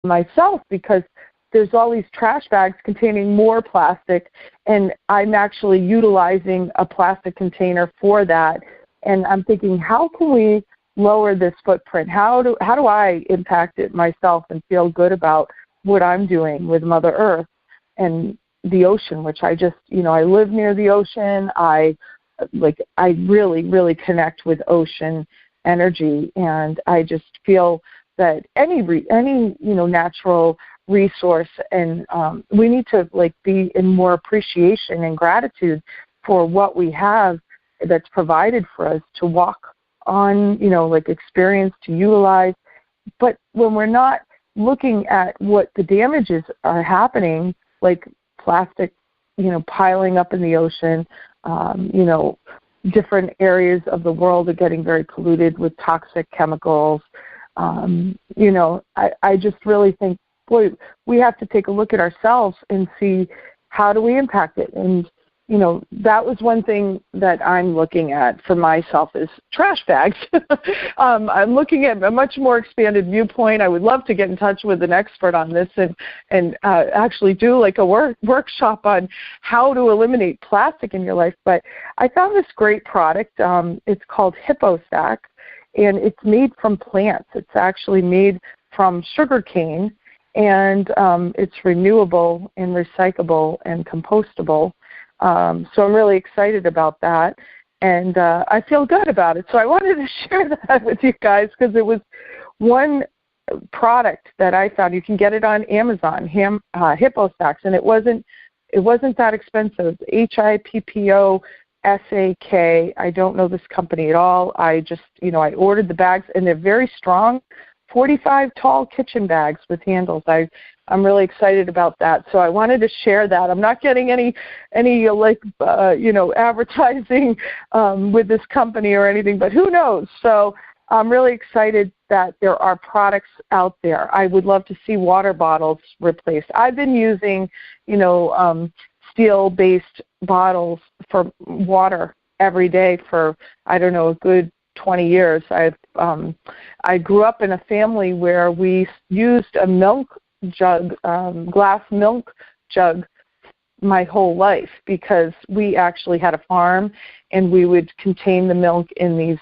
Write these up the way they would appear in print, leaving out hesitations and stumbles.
myself because there's all these trash bags containing more plastic, and I'm actually utilizing a plastic container for that. And I'm thinking, how can we lower this footprint? How do I impact it myself and feel good about what I'm doing with Mother Earth and the ocean, which I just, I live near the ocean. I really, really connect with ocean energy, and I just feel that any natural resource, and we need to be in more appreciation and gratitude for what we have that's provided for us to walk on, experience, to utilize. But when we're not looking at what the damages are happening, like plastic, piling up in the ocean, different areas of the world are getting very polluted with toxic chemicals. I just really think, boy, we have to take a look at ourselves and see how do we impact it. And, that was one thing that I'm looking at for myself is trash bags. I'm looking at a much more expanded viewpoint. I would love to get in touch with an expert on this and actually do a workshop on how to eliminate plastic in your life. But I found this great product. It's called HippoStack, and it's made from plants. It's actually made from sugar cane, and it's renewable and recyclable and compostable. So I'm really excited about that, and I feel good about it. So I wanted to share that with you guys because it was one product that I found. You can get it on Amazon, HippoStacks, and it wasn't that expensive. HippoStack. I don't know this company at all. I just, I ordered the bags, and they're very strong, 45 tall kitchen bags with handles. I'm really excited about that. So I wanted to share that. I'm not getting any advertising with this company or anything, but who knows? So I'm really excited that there are products out there. I would love to see water bottles replaced. I've been using, steel-based bottles for water every day for, a good 20 years. I grew up in a family where we used a milk jug, glass milk jug my whole life because we actually had a farm, and we would contain the milk in these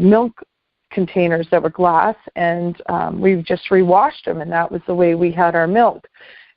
milk containers that were glass, and we just rewashed them, and that was the way we had our milk.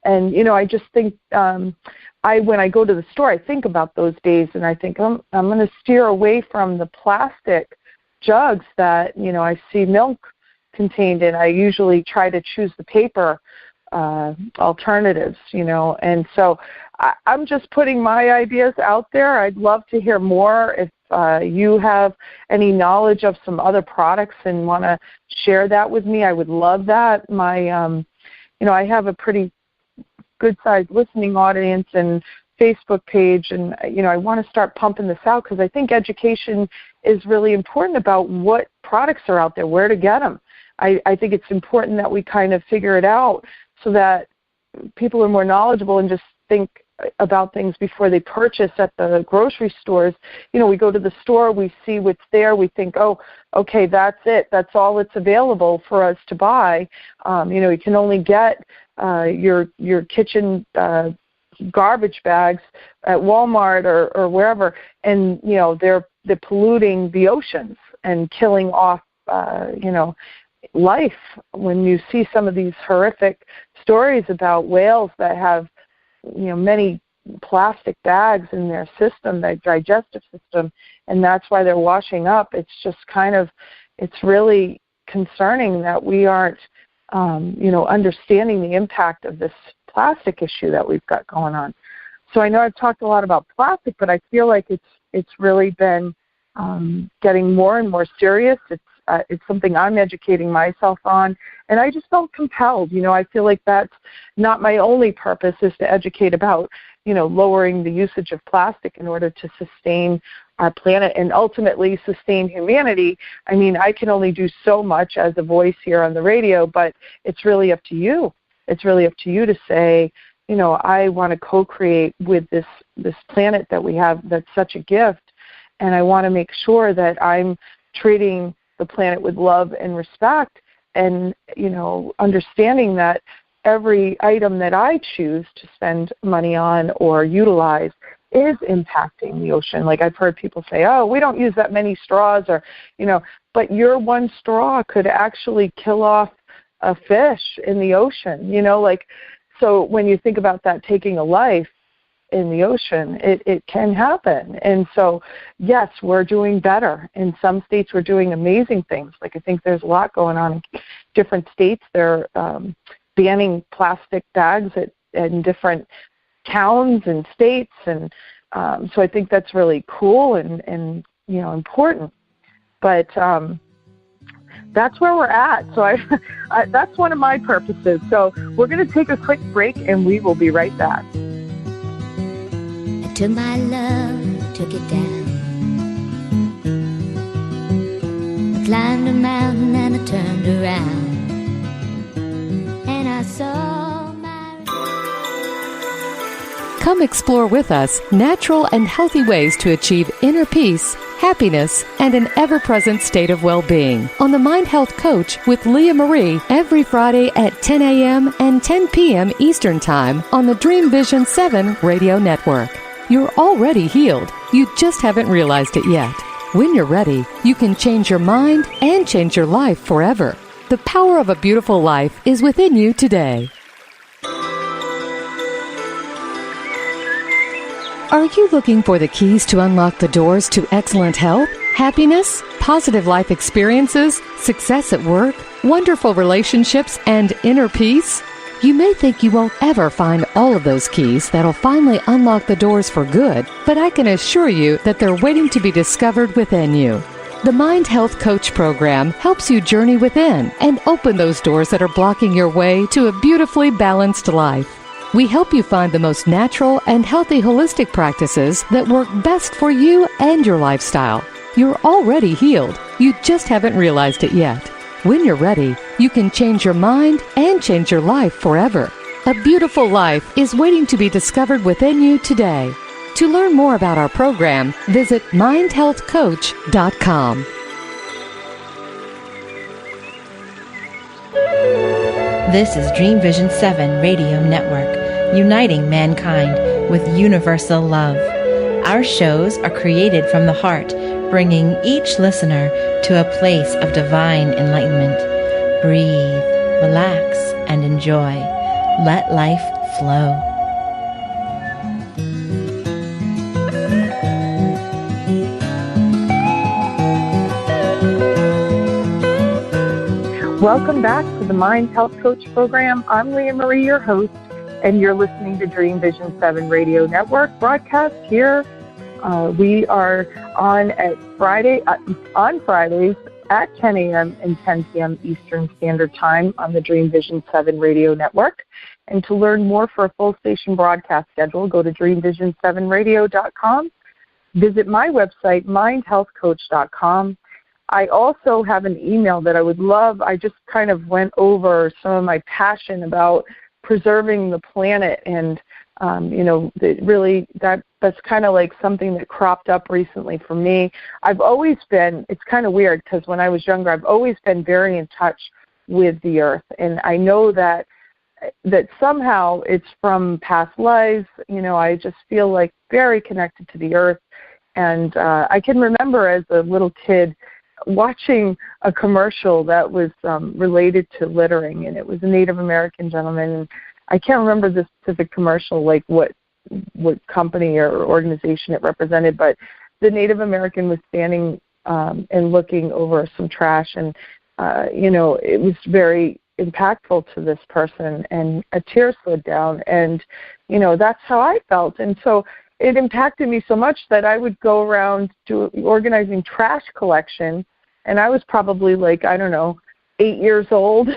And, I just think when I go to the store, I think about those days, and I think I'm going to steer away from the plastic jugs that, I see milk contained in. I usually try to choose the paper alternatives, and so I'm just putting my ideas out there. I'd love to hear more if you have any knowledge of some other products and want to share that with me. I would love that. I have a pretty good-sized listening audience and Facebook page, and I want to start pumping this out because I think education is really important about what products are out there, where to get them. I think it's important that we kind of figure it out so that people are more knowledgeable and just think about things before they purchase at the grocery stores. We go to the store, we see what's there, we think, oh, okay, that's it. That's all that's available for us to buy. You can only get your kitchen garbage bags at Walmart or wherever, and they're polluting the oceans and killing off life. When you see some of these horrific stories about whales that have many plastic bags in their system, their digestive system, and that's why they're washing up, it's just it's really concerning that we aren't understanding the impact of this plastic issue that we've got going on. So I know I've talked a lot about plastic, but I feel like it's really been getting more and more serious. It's something I'm educating myself on, and I just felt compelled. I feel like that's not my only purpose is to educate about, lowering the usage of plastic in order to sustain our planet and ultimately sustain humanity. I mean, I can only do so much as a voice here on the radio, but it's really up to you. It's really up to you to say, I want to co-create with this planet that we have that's such a gift, and I want to make sure that I'm treating the planet with love and respect and, understanding that every item that I choose to spend money on or utilize is impacting the ocean. Like I've heard people say, oh, we don't use that many straws, or, but your one straw could actually kill off a fish in the ocean, so when you think about that taking a life in the ocean, it can happen. And so, yes, we're doing better. In some states, we're doing amazing things. Like I think there's a lot going on in different states. They're banning plastic bags in different towns and states. And so I think that's really cool and important. But that's where we're at. So I that's one of my purposes. So we're going to take a quick break, and we will be right back. I took my love, took it down. I climbed a mountain and I turned around, and I saw my... Come explore with us natural and healthy ways to achieve inner peace, happiness, and an ever-present state of well-being on the Mind Health Coach with Leah Marie every Friday at 10 a.m. and 10 p.m. Eastern Time on the Dream Vision 7 radio network. You're already healed. You just haven't realized it yet. When you're ready, you can change your mind and change your life forever. The power of a beautiful life is within you today. Are you looking for the keys to unlock the doors to excellent health, happiness, positive life experiences, success at work, wonderful relationships, and inner peace? You may think you won't ever find all of those keys that'll finally unlock the doors for good, but I can assure you that they're waiting to be discovered within you. The Mind Health Coach program helps you journey within and open those doors that are blocking your way to a beautifully balanced life. We help you find the most natural and healthy holistic practices that work best for you and your lifestyle. You're already healed. You just haven't realized it yet. When you're ready, you can change your mind and change your life forever. A beautiful life is waiting to be discovered within you today. To learn more about our program, visit mindhealthcoach.com. This is Dream Vision 7 Radio Network, uniting mankind with universal love. Our shows are created from the heart, bringing each listener to a place of divine enlightenment. Breathe, relax, and enjoy. Let life flow. Welcome back to the Mind Health Coach program. I'm Leah Marie, your host, and you're listening to Dream Vision 7 Radio Network broadcast here. We are on Fridays at 10 a.m. and 10 p.m. Eastern Standard Time on the Dream Vision 7 Radio Network. And to learn more for a full station broadcast schedule, go to dreamvision7radio.com. Visit my website, mindhealthcoach.com. I also have an email that I would love. I just kind of went over some of my passion about preserving the planet, and that's kind of like something that cropped up recently for me. I've always been, it's kind of weird because when I was younger, I've always been very in touch with the earth, and I know that somehow it's from past lives. I just feel like very connected to the earth, and I can remember as a little kid watching a commercial that was related to littering, and it was a Native American gentleman, and I can't remember the specific commercial, like what company or organization it represented, but the Native American was standing and looking over some trash, and it was very impactful to this person, and a tear slid down, and that's how I felt. And so it impacted me so much that I would go around organizing trash collection, and I was probably 8 years old.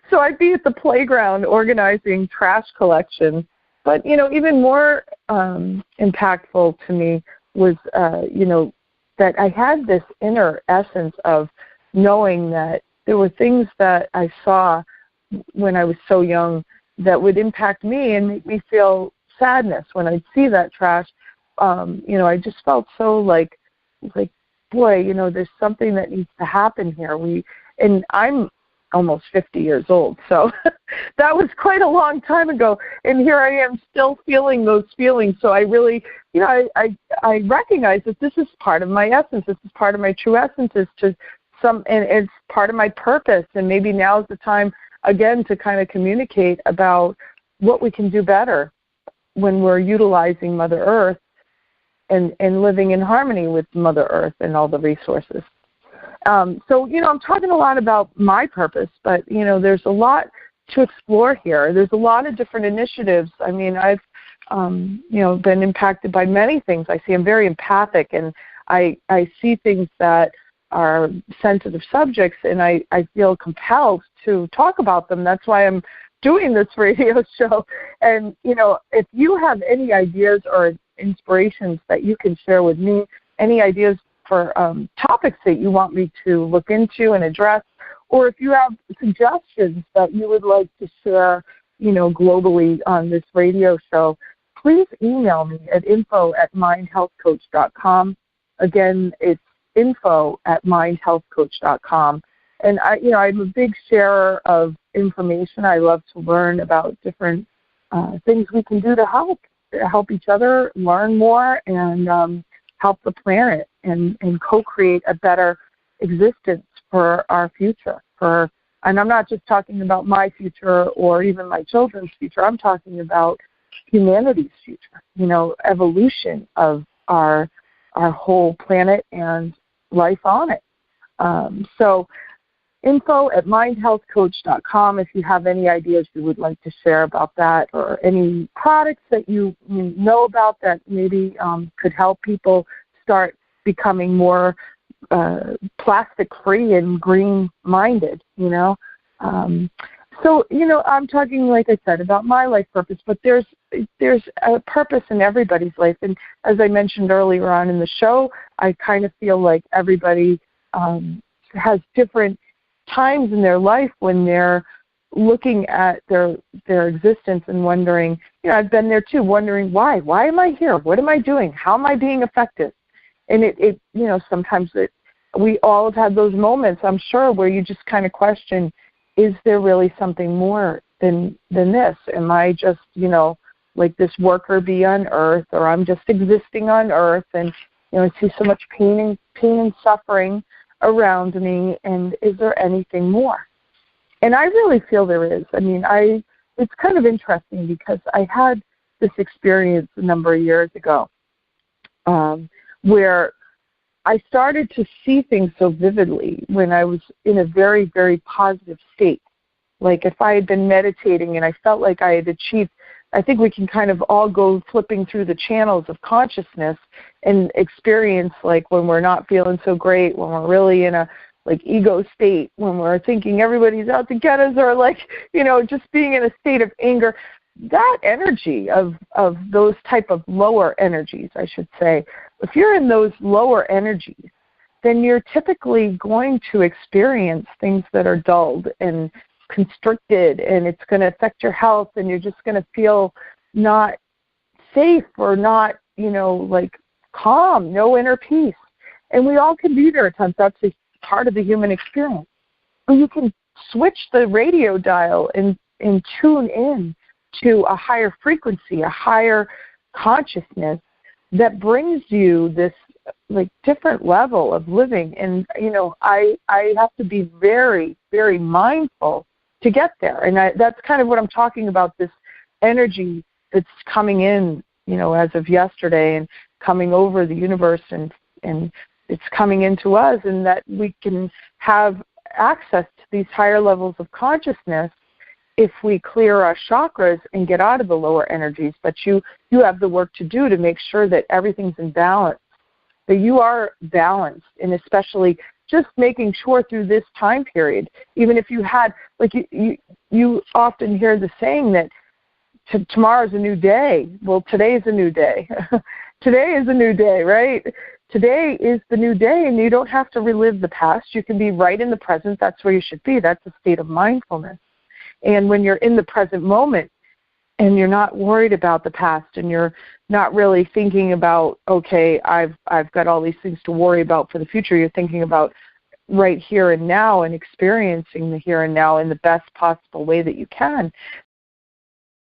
So I'd be at the playground organizing trash collection. But, even more impactful to me was, that I had this inner essence of knowing that there were things that I saw when I was so young that would impact me and make me feel sadness when I'd see that trash. I just felt so like, boy, there's something that needs to happen here. And I'm almost 50 years old. So that was quite a long time ago. And here I am still feeling those feelings. So I really, I recognize that this is part of my essence. This is part of my true essence, and it's part of my purpose. And maybe now's the time, again, to kind of communicate about what we can do better when we're utilizing Mother Earth and living in harmony with Mother Earth and all the resources. So, I'm talking a lot about my purpose, but, there's a lot to explore here. There's a lot of different initiatives. I mean, I've, been impacted by many things. I'm very empathic, and I see things that are sensitive subjects, and I feel compelled to talk about them. That's why I'm doing this radio show. And, if you have any ideas or inspirations that you can share with me, any ideas for topics that you want me to look into and address, or if you have suggestions that you would like to share, globally on this radio show, please email me at info@mindhealthcoach.com. Again, it's info@mindhealthcoach.com. And I'm a big sharer of information. I love to learn about different things we can do to help each other learn more and help the planet and co-create a better existence for our future. And I'm not just talking about my future or even my children's future. I'm talking about humanity's future, evolution of our whole planet and life on it. So info@mindhealthcoach.com if you have any ideas you would like to share about that, or any products that you know about that maybe could help people start becoming more plastic-free and green-minded, So, I'm talking, like I said, about my life purpose, but there's a purpose in everybody's life. And as I mentioned earlier on in the show, I kind of feel like everybody has different times in their life when they're looking at their existence and wondering, I've been there too, wondering why am I here? What am I doing? How am I being effective? And it sometimes we all have had those moments, I'm sure, where you just kind of question, is there really something more than this? Am I just, like this worker bee on Earth, or I'm just existing on Earth, and I see so much pain and suffering around me, and is there anything more? And I really feel there is. I mean, it's kind of interesting because I had this experience a number of years ago where I started to see things so vividly when I was in a very, very positive state. Like if I had been meditating and I felt like I had achieved, I think we can kind of all go flipping through the channels of consciousness and experience like when we're not feeling so great, when we're really in a like ego state, when we're thinking everybody's out to get us, or like, just being in a state of anger. That energy of those type of lower energies, I should say, if you're in those lower energies, then you're typically going to experience things that are dulled and constricted, and it's going to affect your health, and you're just going to feel not safe or not, like calm, no inner peace. And we all can be there at times. That's a part of the human experience. But you can switch the radio dial and tune in to a higher frequency, a higher consciousness that brings you this like different level of living. And, I have to be very, very mindful to get there. And that's kind of what I'm talking about, this energy that's coming in, as of yesterday and coming over the universe, and it's coming into us, and that we can have access to these higher levels of consciousness if we clear our chakras and get out of the lower energies. But you have the work to do to make sure that everything's in balance, that you are balanced, and especially just making sure through this time period, even if you had, like you often hear the saying that tomorrow's a new day. Well, today is a new day. Today is a new day, right? Today is the new day, and you don't have to relive the past. You can be right in the present. That's where you should be. That's a state of mindfulness. And when you're in the present moment and you're not worried about the past, and you're not really thinking about, okay, I've got all these things to worry about for the future. You're thinking about right here and now and experiencing the here and now in the best possible way that you can.